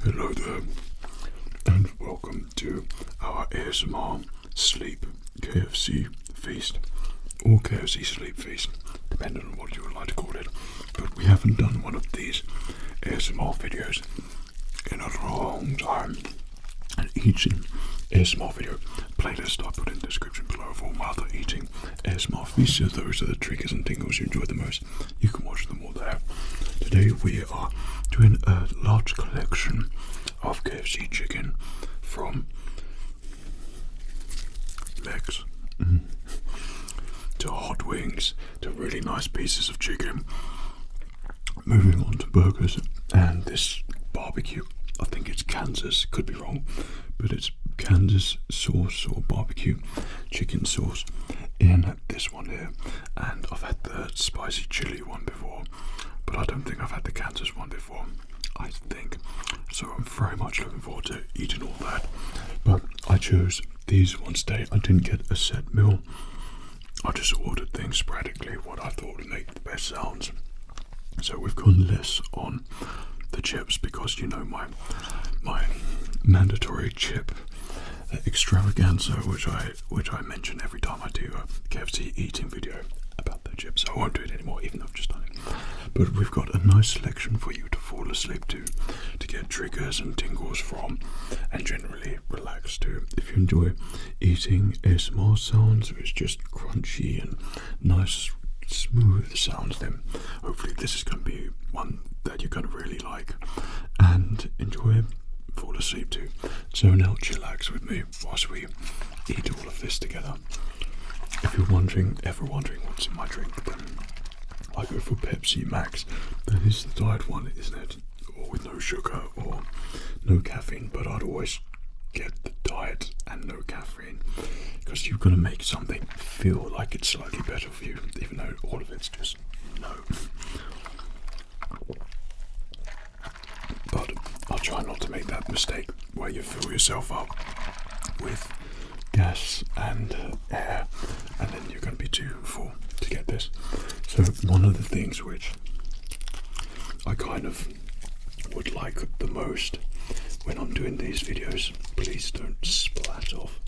Hello there, and welcome to our ASMR Sleep KFC Feast, or KFC Sleep Feast, depending on what you would like to call it. But we haven't done one of these ASMR videos in a long time, and eating ASMR video playlist I put in the description below of all my other eating ASMR feasts. So those are the triggers and tingles you enjoy the most. You can watch them all there. Today we are doing a large collection of KFC chicken, from legs to hot wings to really nice pieces of chicken, moving on to burgers and this barbecue. I think it's Kansas, could be wrong, but it's Kansas sauce or barbecue chicken sauce in this one here. And I've had the spicy chili one before, but I don't think I've had the Kansas one before, I think. So I'm very much looking forward to eating all that. But I chose these ones today. I didn't get a set meal. I just ordered things sporadically, what I thought would make the best sounds. So we've gone less on the chips because, you know, my mandatory chip extravaganza, which I mention every time I do a KFC eating video about the chips. So I won't do it anymore, even though I've just done it. But we've got a nice selection for you to fall asleep to get triggers and tingles from, and generally relax to. If you enjoy eating ASMR sounds, it's just crunchy and nice smooth sounds, then hopefully this is going to be one that you're going to really like and enjoy, fall asleep to. So now chillax with me whilst we eat all of this together. If you're ever wondering what's in my drink, then I go for Pepsi Max. That is the diet one, isn't it? Or with no sugar or no caffeine, but I'd always get the diet and no caffeine, because you're going to make something feel like it's slightly better for you, even though all of it's just no. But I'll try not to make that mistake where you fill yourself up with gas and air, and then you're going to be too full to get this. So one of the things which I kind of would like the most when I'm doing these videos, please don't splat off,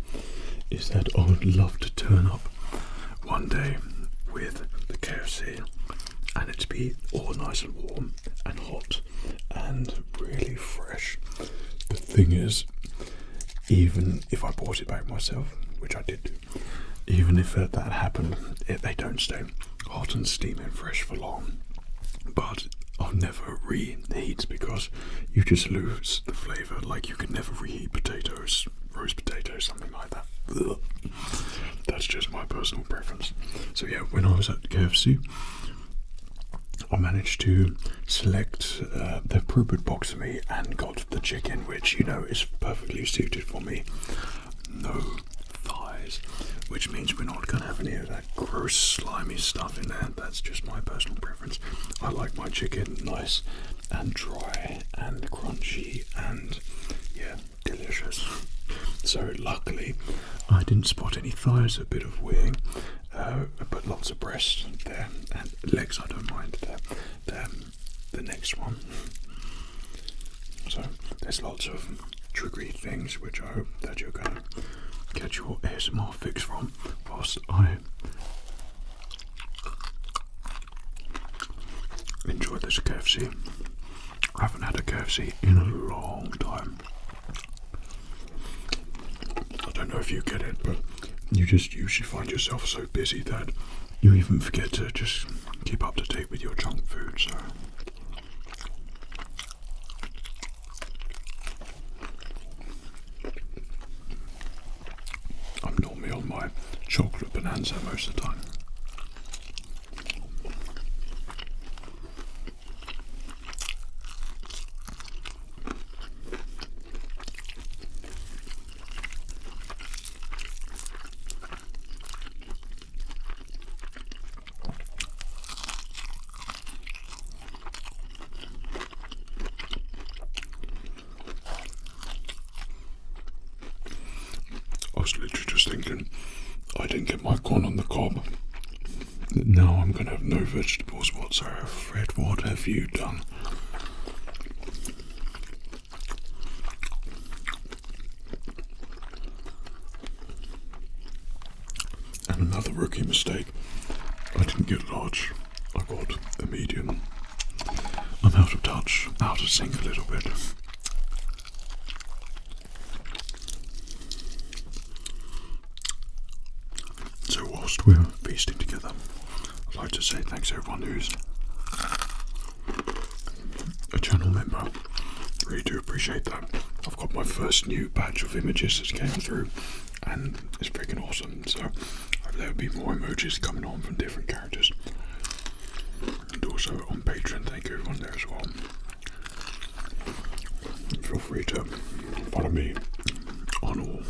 is that I would love to turn up one day with the KFC and it to be all nice and warm and hot and really fresh. The thing is, even if I brought it back myself, which I did do, even if that happened, they don't stay hot and steaming fresh for long. But I'll never reheat, because you just lose the flavour. Like, you can never reheat potatoes, roast potatoes, something like that. Ugh. That's just my personal preference. So yeah, when I was at KFC, I managed to select the appropriate box for me and got the chicken, which, you know, is perfectly suited for me. No thighs, which means we're not going to have any of that gross slimy stuff in there. That's just my personal preference. I like my chicken nice and dry and crunchy and, yeah, delicious. So luckily I didn't spot any thighs, a bit of wing, but lots of breast there, and legs I don't mind. They're the next one. So there's lots of triggery things which I hope that you're going to get your ASMR fix from whilst I enjoy this KFC. I haven't had a KFC in a long time. I don't know if you get it, but you just usually find yourself so busy that you even forget to just keep up to date with your junk food. So I'm normally on my chocolate bonanza most of the time. I was literally just thinking, I didn't get my corn on the cob. Now I'm going to have no vegetables whatsoever. Fred, what have you done? rookie mistake. I didn't get large, I got a medium. I'm out of touch, out of sync a little bit. So whilst we're feasting together, I'd like to say thanks to everyone who's a channel member. Really do appreciate that. I've got my first new batch of images that came through and it's freaking awesome. So there'll be more emojis coming on from different characters. And also on Patreon, thank you everyone there as well. Feel free to follow me on all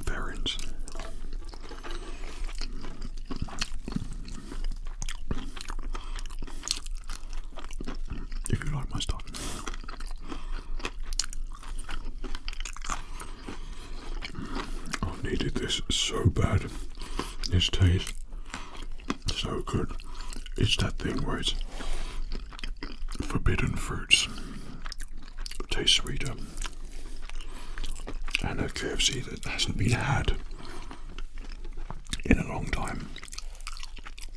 variants. If you like my stuff. I've needed this so bad. This tastes so good. It's that thing where it's forbidden fruits. It tastes sweeter. And a KFC that hasn't been had in a long time.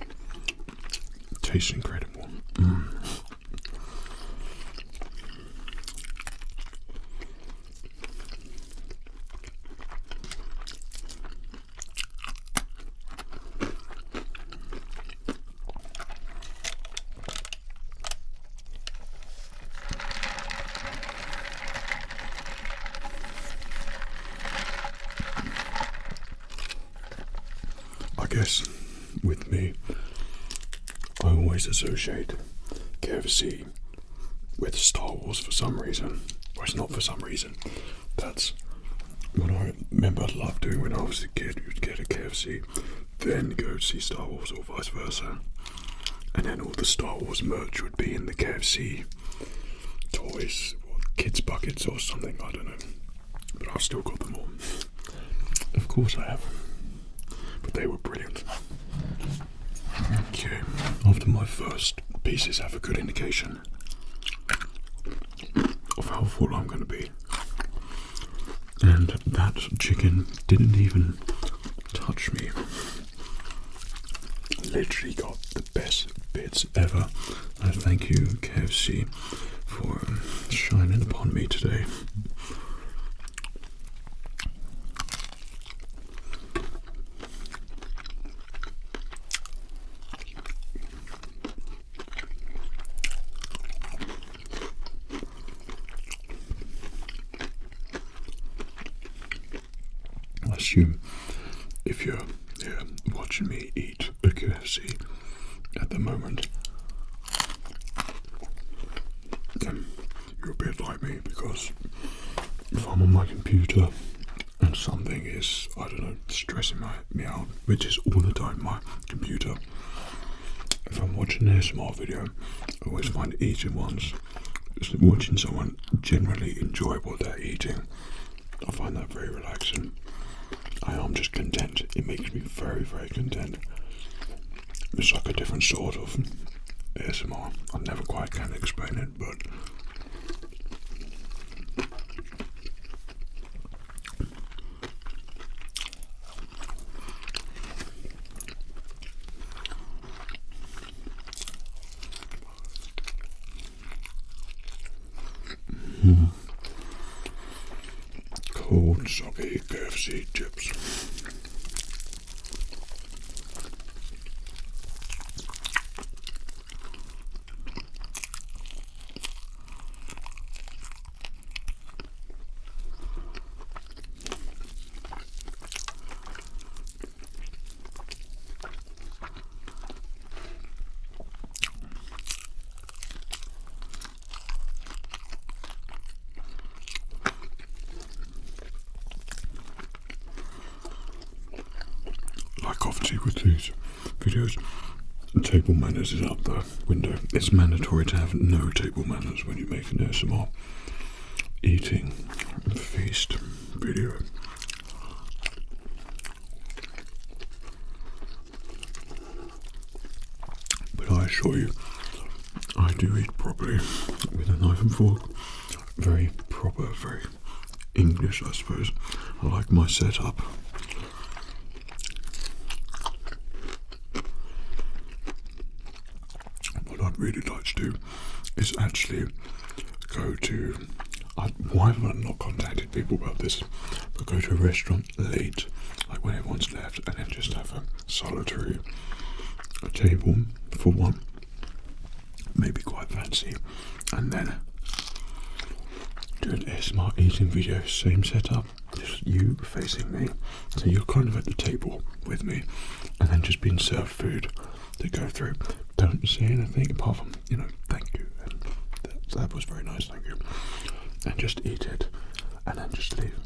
It tastes incredible. I guess with me, I always associate KFC with Star Wars for some reason. Well, it's not for some reason. That's what I remember I loved doing when I was a kid. You'd get a KFC, then go see Star Wars or vice versa. And then all the Star Wars merch would be in the KFC toys, or kids' buckets or something, I don't know. But I've still got them all. Of course I have. But they were brilliant. Okay, after my first pieces have a good indication of how full I'm going to be. And that chicken didn't even touch me. Literally got the best bits ever. I thank you, KFC, for shining upon me today. I assume if you're here watching me eat a KFC at the moment, then you're a bit like me, because if I'm on my computer and something is, I don't know, stressing me out, which is all the time my computer, if I'm watching an ASMR video, I always find eating ones, watching someone generally enjoy what they're eating, I find that very relaxing. I am just content. It makes me very, very content. It's like a different sort of ASMR. I never quite can explain it, but cold, soggy KFC chips. Like obviously with these videos, table manners is out the window. It's mandatory to have no table manners when you make an ASMR eating feast video. But I assure you, I do eat properly with a knife and fork. Very proper, very English, I suppose. I like my setup. I'd really like to do is actually go to, why have I not contacted people about this, but go to a restaurant late, like when everyone's left, and then just have a solitary table for one, maybe quite fancy, and then do an ASMR eating video, same setup, just you facing me, so you're kind of at the table with me, and then just being served food to go through. Don't say anything apart from, thank you, and that was very nice, thank you, and just eat it, and then just leave,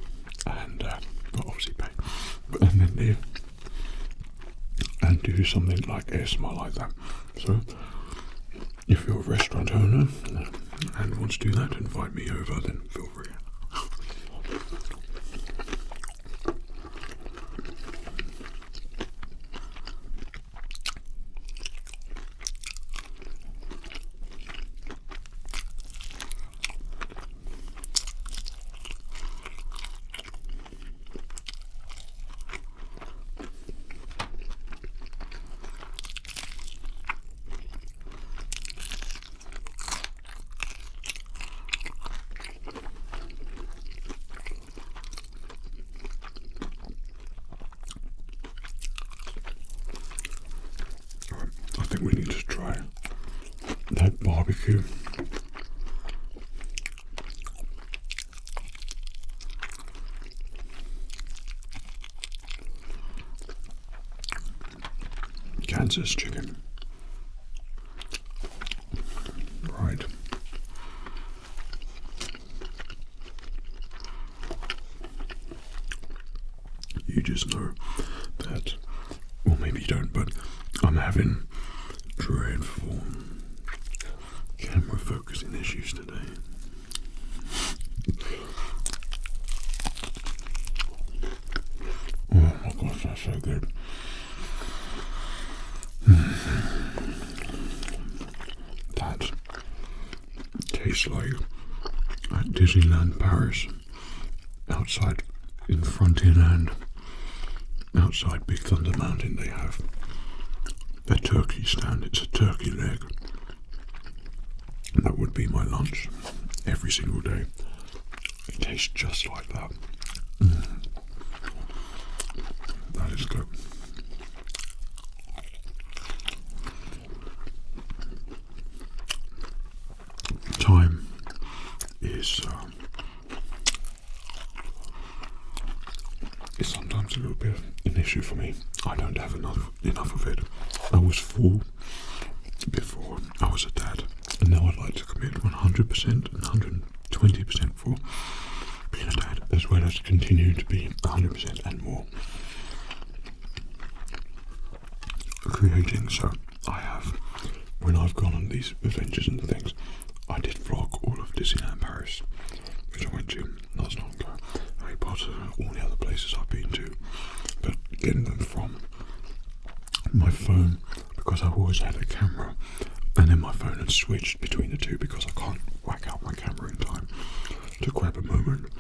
and well, obviously pay, and then leave, and do something like ASMR like that. So if you're a restaurant owner and wants to do that, invite me over, then feel free. I think we need to try that barbecue. Kansas chicken. Right. You just know that, or maybe you don't, but I'm having dreadful camera focusing issues today. Oh my gosh, that's so good. That tastes like at Disneyland Paris, outside in Frontierland, outside Big Thunder Mountain, they have a turkey stand. It's a turkey leg. And that would be my lunch every single day. It tastes just like that. That is good. Time is sometimes a little bit of an issue for me. I don't have enough of it. I was full before I was a dad, and now I'd like to commit 100% and 120% for being a dad, as well as continue to be 100% and more creating. So I have, when I've gone on these adventures and things, I did vlog all of Disneyland Paris, which I went to last long ago, Harry Potter, all the other places I've been to, but getting them from my phone, because I've always had a camera, and then my phone had switched between the two because I can't whack out my camera in time to grab a moment,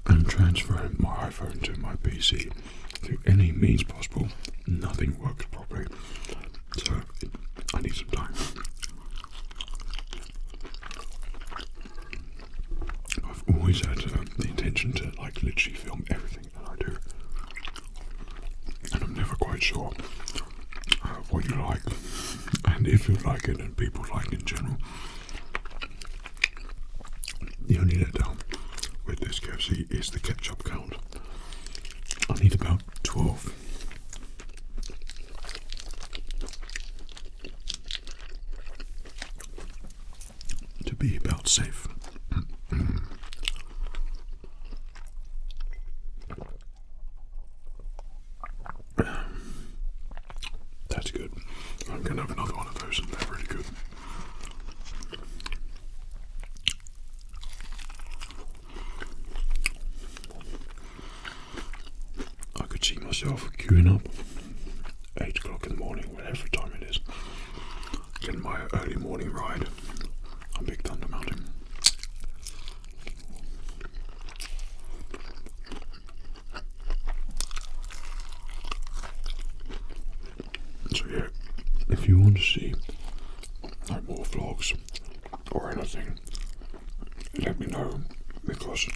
and transferring my iPhone to my PC through any means possible. Nothing works properly, so I need some time. I've always had the intention to literally film everything that I do, and I'm never quite sure what you like, and if you like it, and people like it in general. The only letdown with this KFC is the ketchup count. I need about 12. To be about safe. That's good. I'm going to have another one of those, and they're really good. I could see myself queuing up 8 o'clock in the morning, whatever time it is, getting my early morning ride on Big Thunder Mountain. So yeah, if you want to see like more vlogs or anything, let me know, because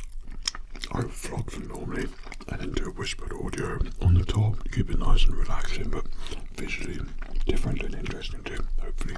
I vlog them normally and then do a whispered audio on the top, keep it nice and relaxing, but visually different and interesting too, hopefully.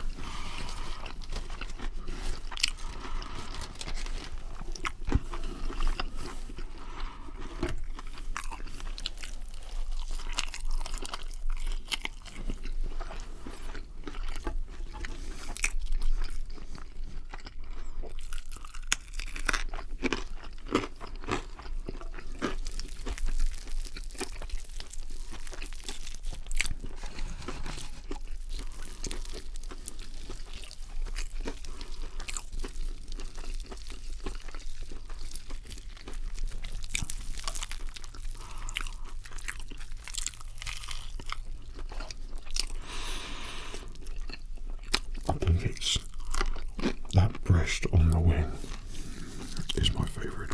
I think it's that breast on the wing is my favourite.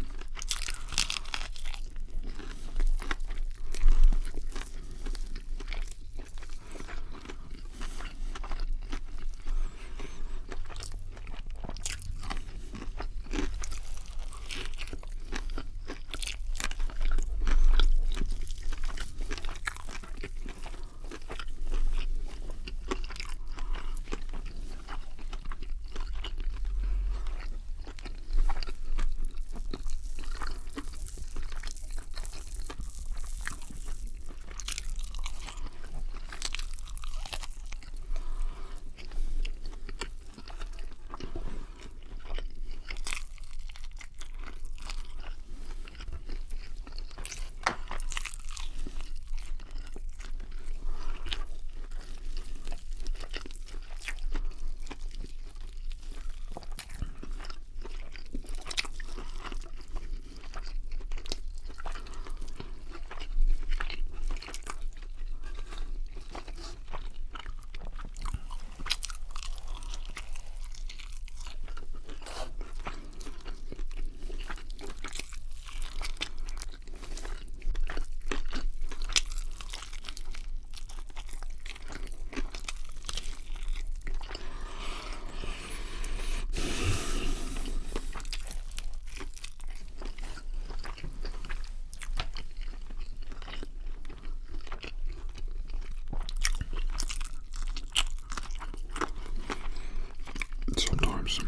Sometimes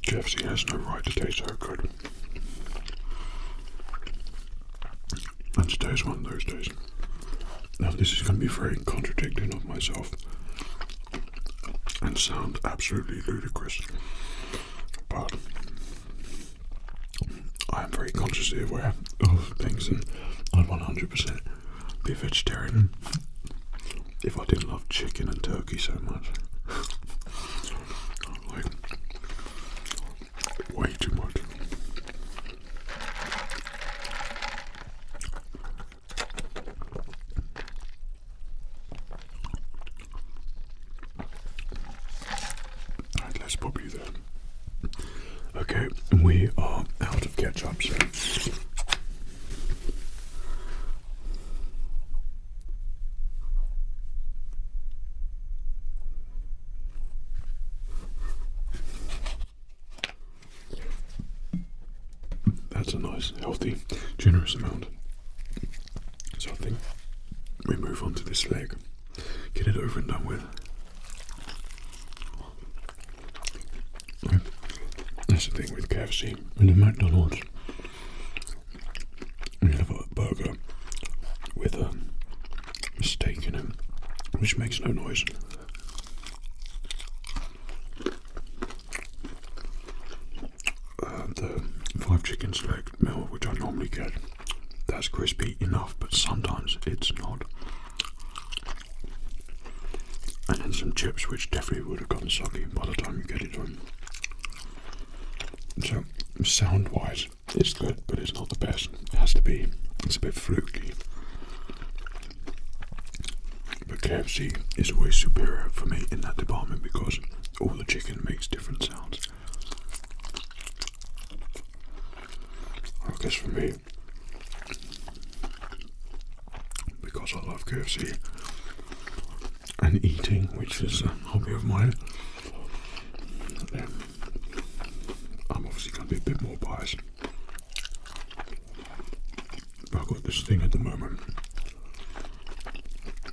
KFC has no right to taste so good. And today's one of those days. Now this is going to be very contradicting of myself and sound absolutely ludicrous, but I am very consciously aware of things, and I'd 100% be a vegetarian if I didn't love chicken and turkey so much. Like, way too much. Alright, let's pop you there. Okay, we are out of ketchup, so that's a nice, healthy, generous amount. So I think we move on to this leg, get it over and done with. That's the thing with KFC. And in McDonald's, we have a burger with a steak in it, which makes no noise. The 5 chicken select meal, which I normally get, that's crispy enough, but sometimes it's not. And then some chips, which definitely would have gotten soggy by the time you get it home. So, sound-wise, it's good, but it's not the best. It has to be. It's a bit fluky. But KFC is always superior for me in that department because all the chicken makes different sounds. I guess for me, because I love KFC and eating, which is a hobby of mine, bit more biased. But I've got this thing at the moment.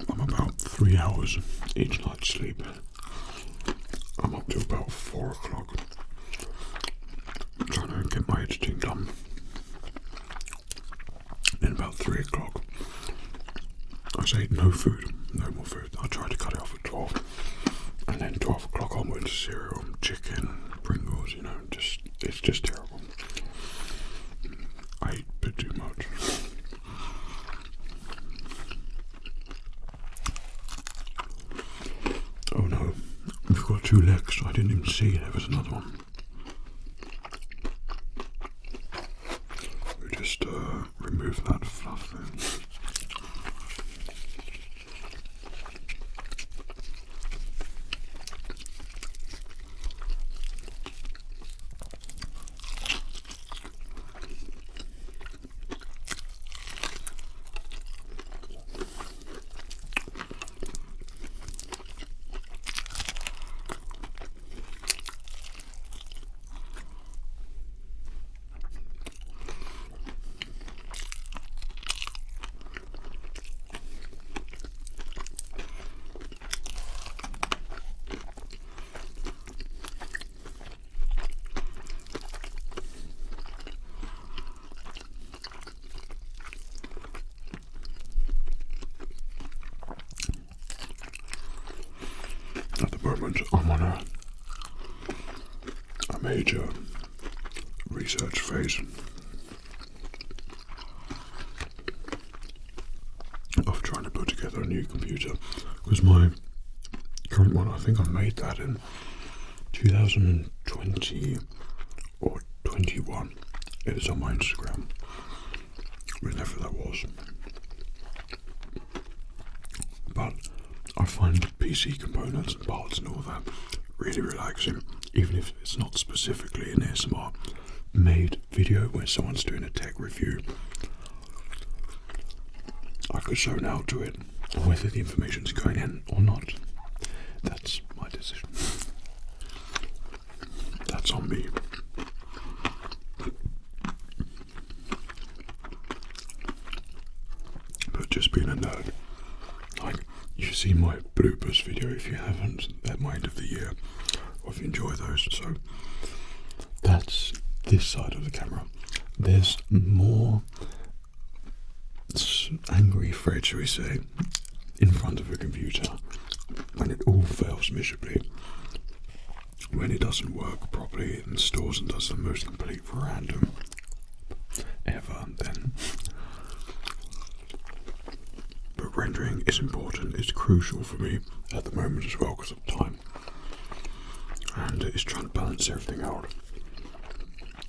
I'm about 3 hours each night sleep. I'm up to about 4 o'clock. Trying to get my editing done. Then about 3 o'clock, I say no food, no more food. I try to cut it off at 12. And then 12 o'clock onwards, cereal, chicken, Pringles, you know, it's just terrible. I eat a bit too much. Oh no, we've got 2 legs. I didn't even see there was another one. We just remove that fluff then. At the moment, I'm on a major research phase of trying to put together a new computer, because my current one, I think I made that in 2020 or 21. It is on my Instagram, whenever that was. But I find PC components and parts and all that really relaxing, even if it's not specifically an ASMR made video where someone's doing a tech review. I could zone out to it, and whether the information's going in or not, that's my decision. That's on me. But just being a nerd, like, you see my bloopers video if you haven't at my end of the year, or if you enjoy those. So that's this side of the camera. There's more angry Fred, shall we say, in front of a computer when it all fails miserably, when it doesn't work properly and stores and does the most complete random ever. Then but rendering is important, it's crucial for me at the moment as well because of time, and it's trying to balance everything out.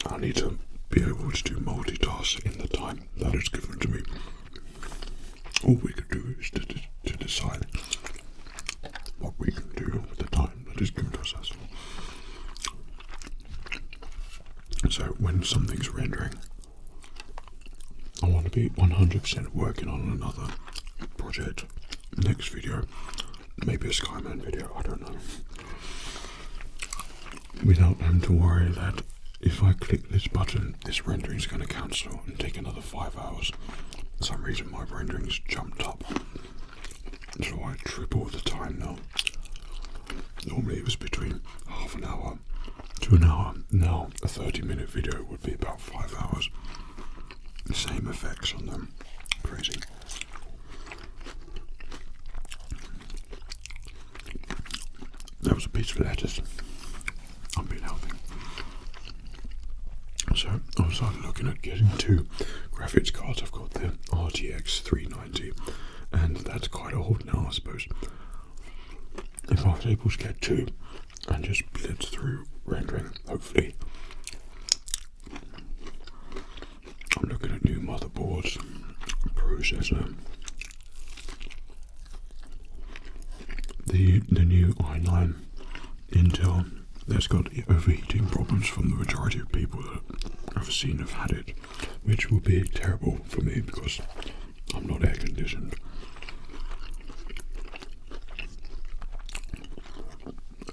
I need to be able to do multitask in the time that is given to me. All we can do is to decide what we can do with the time that is given to us. So when something's rendering, I want to be 100% working on another project, next video, maybe a Skyman video, I don't know, without having to worry that if I click this button, this rendering is going to cancel and take another 5 hours. For some reason my rendering's jumped up, so I triple the time now. Normally it was between half an hour to an hour. Now a 30-minute video would be about 5 hours. The same effects on them. Crazy. That was a piece of lettuce. I'm being healthy. So I started looking at getting 2 graphics cards. I've got the RTX 390, and that's quite old now, I suppose. If I was able to get 2 and just blitz through rendering, hopefully. I'm looking at new motherboards, processor. The new i9 Intel, that's got overheating problems from the majority of people that I've seen have had it, which will be terrible for me because I'm not air conditioned.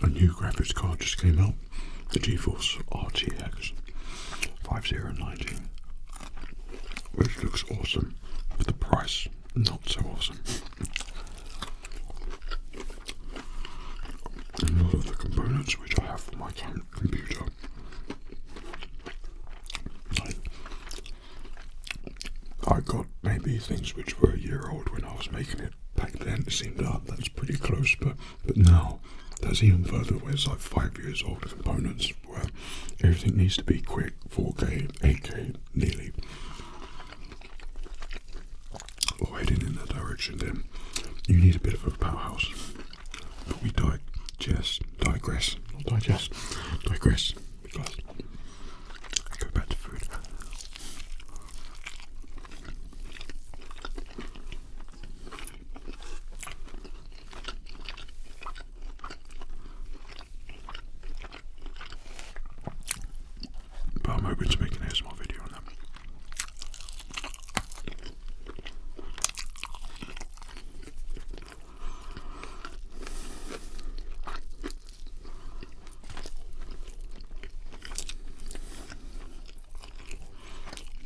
A new graphics card just came out, the GeForce RTX 5090, which looks awesome, but the price not so awesome. A lot of the components which I have for my current computer, I got maybe things which were a year old when I was making it. Back then it seemed that's pretty close, but now that's even further where it's like 5 years old components where everything needs to be quick, 4K, 8K, nearly. Or heading in that direction, then you need a bit of a powerhouse. But we digress, because I go back to food. But I'm hoping to make an ASMR video on that.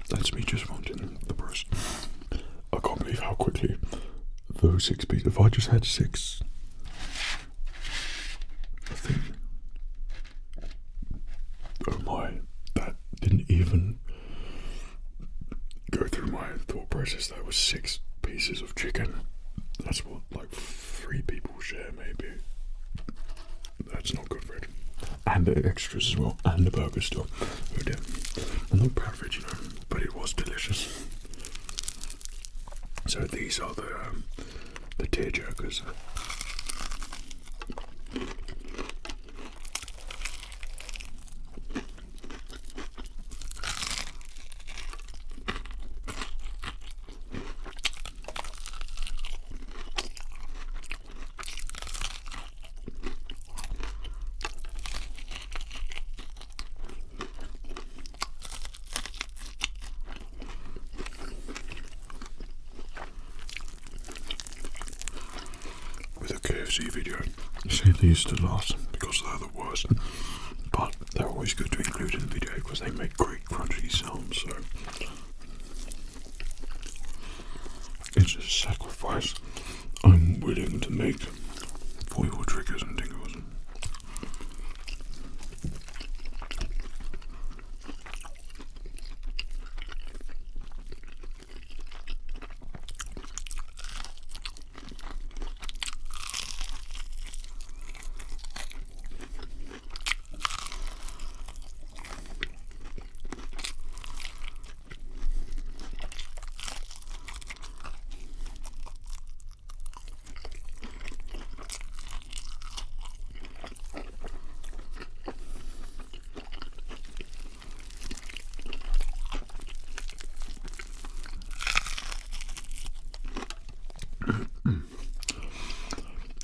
That's me just wanting the burst. I can't believe how quickly those 6 pieces. If I just had 6, I think. Oh my, that didn't even go through my thought process. That was 6 pieces of chicken. That's what, like 3 people share, maybe. That's not good, Fred. And the extras as well, and the burger still. Oh dear. I'm not proud of it, but it was delicious. So these are the tear jerkers. With a KFC video, save these to last because they're the worst, but they're always good to include in the video because they make great crunchy sounds. So it's a sacrifice I'm willing to make for your triggers and tingles.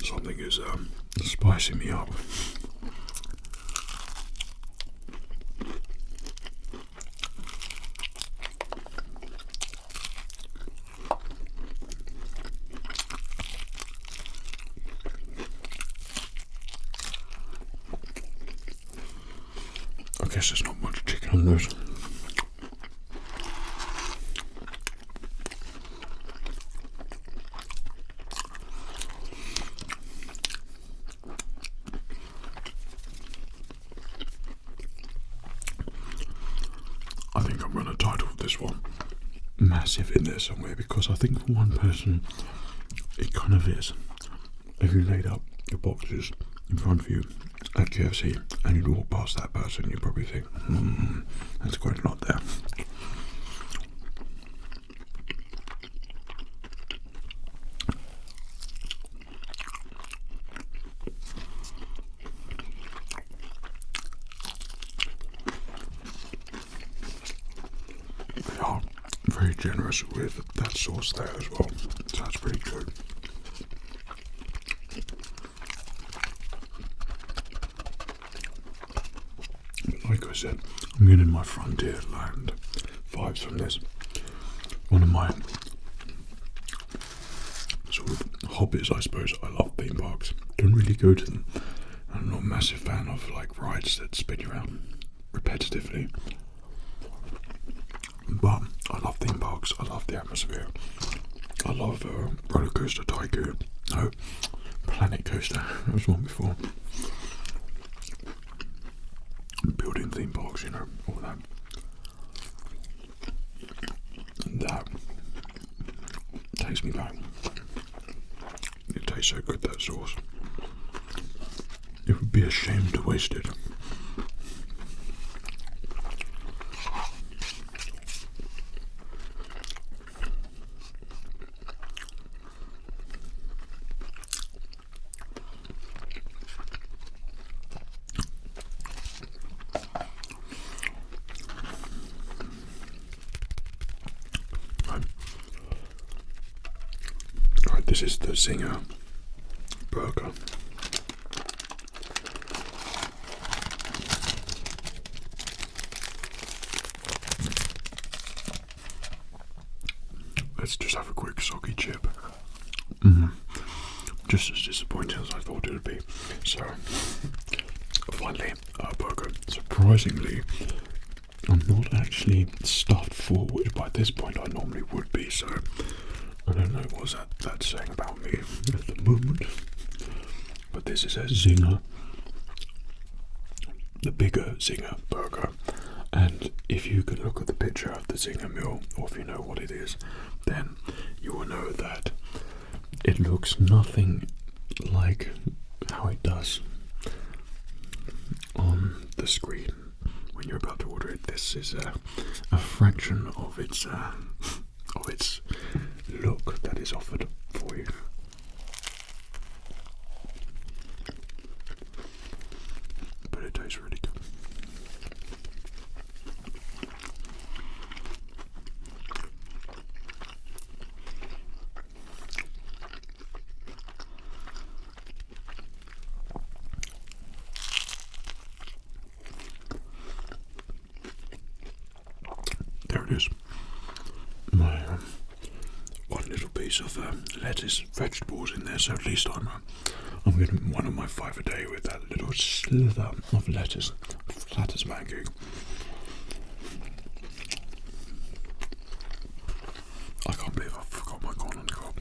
Something is spicing me up. I guess there's not much chicken on those. I think I'm going to title this one Massive in there somewhere, because I think for one person it kind of is. If you laid up your boxes in front of you at KFC and you'd walk past that person, you'd probably think, that's quite a lot there. They are very generous with that sauce there as well, so that's pretty good. Like I said, I'm getting my Frontierland vibes from this. One of my sort of hobbies, I suppose. I love theme parks. Don't really go to them. I'm not a massive fan of like rides that spin you around repetitively. But I love theme parks. I love the atmosphere. I love roller coaster tycoon. No, planet coaster. There was one before. Building theme parks, you know, all that. And that takes me back. It tastes so good, that sauce. It would be a shame to waste it. Right, this is the Zinger burger. Let's just have a quick soggy chip. Just as disappointing as I thought it would be. So, finally, a burger. Surprisingly, I'm not actually stuffed full, which by this point I normally would be, so I don't know what that's saying about me at the moment. But this is a Zinger, the bigger Zinger burger. And if you can look at the picture of the Zinger meal, or if you know what it is, then you will know that it looks nothing like how it does on the screen when you're about to order it. This is a fraction of its look that is offered for you. But it tastes really good. There it is. My one little piece of lettuce, vegetables in there, so at least I'm getting one of my 5 a day with that little slither of lettuce, flat as pancake. I can't believe I forgot my corn on the cob.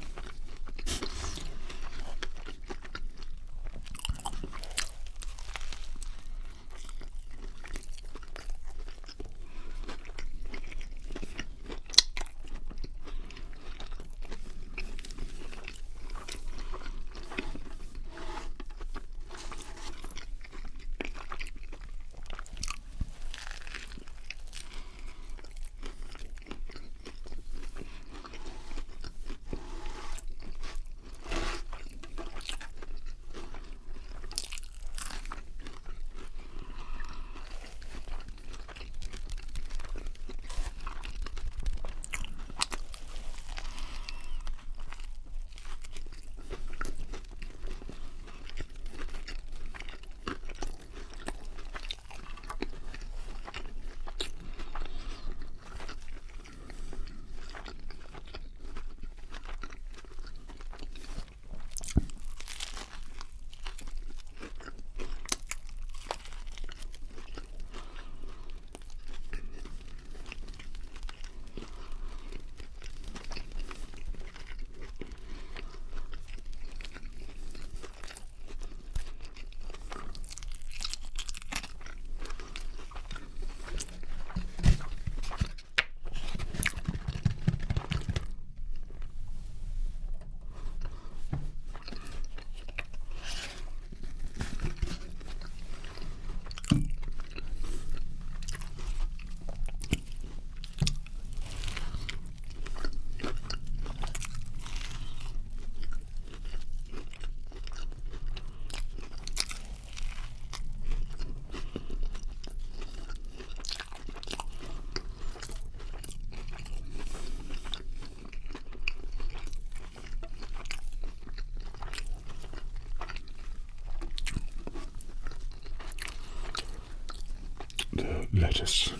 The lettuce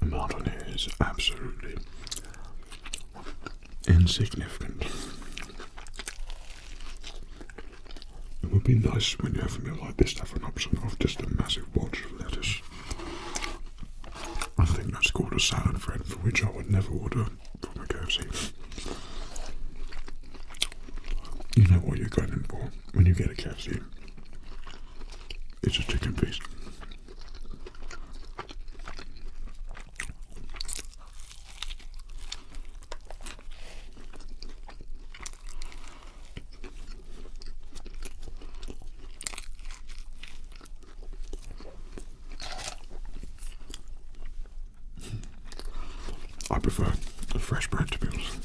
amount on here is absolutely insignificant. It would be nice when you have a meal like this to have an option of just a massive watch of lettuce. I think that's called a salad, Fred, for which I order from a KFC, you know what you're going in for when you get a KFC. It's a chicken feast. I prefer the fresh bread, to be honest.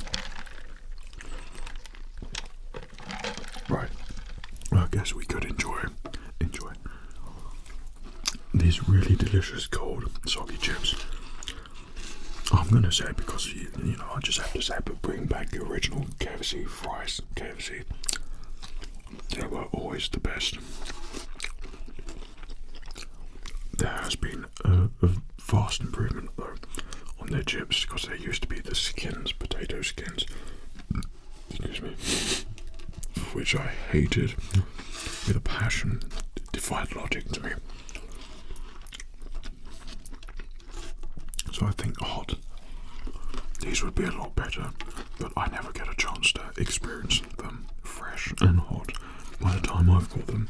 Right. Well, I guess we could enjoy these really delicious cold soggy chips. I'm gonna say because you know I just have to say, but bring back the original KFC fries. KFC, they were always the best. There has been a vast improvement though on their chips because they used to be the skins, potato skins. Excuse me, which I hated with a passion. It defied logic to me. So I think hot, these would be a lot better, but I never get a chance to experience them fresh and hot. By the time I've got them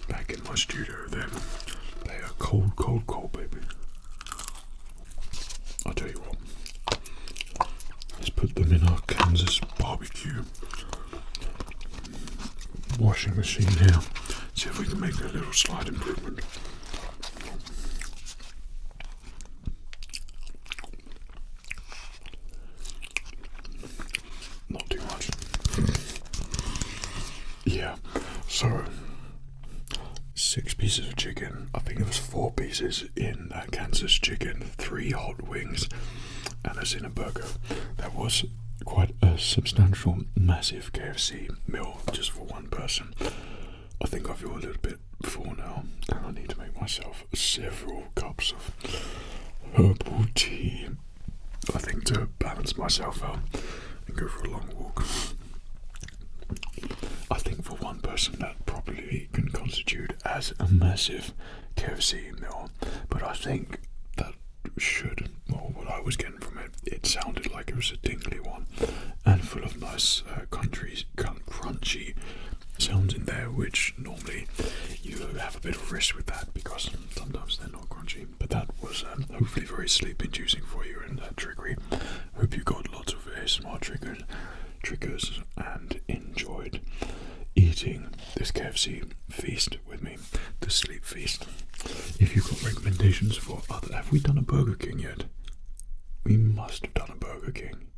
back in my studio, then they are cold, cold, cold, baby. I'll tell you what, let's put them in our Kansas barbecue washing machine here, see if we can make a little slight improvement. Not too much. Yeah, so 6 pieces of chicken. I think it was 4 pieces in Kansas chicken, 3 hot wings, and a Zinger burger. That was quite a substantial, massive KFC meal just for one person. I think I feel a little bit full now, and I need to make myself several cups of herbal tea. I think to balance myself out and go for a long walk. I think for one person that probably can constitute as a massive KFC meal, but I think that should, well, what I was getting from it, it sounded like it was a tingly one and full of nice crunchy sounds in there, which normally you have a bit of risk with that because sometimes they're not crunchy, but that was hopefully very sleep inducing for you and triggery. Hope you got lots of ASMR triggers and enjoyed eating this KFC feast with me, the sleep feast. If you've got recommendations for other, have we done a Burger King yet? We must have done a Burger King.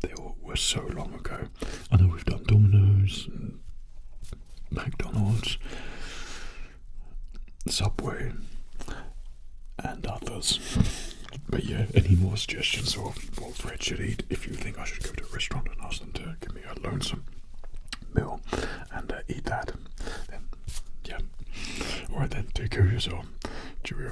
They all were so long ago. I know we've done Domino's, and McDonald's, Subway, and others. But yeah, any more suggestions of what Fred should eat? If you think I should go to a restaurant and ask them to give me a lonesome meal and eat that, then yeah. Alright then, take care of yourself. Cheerio.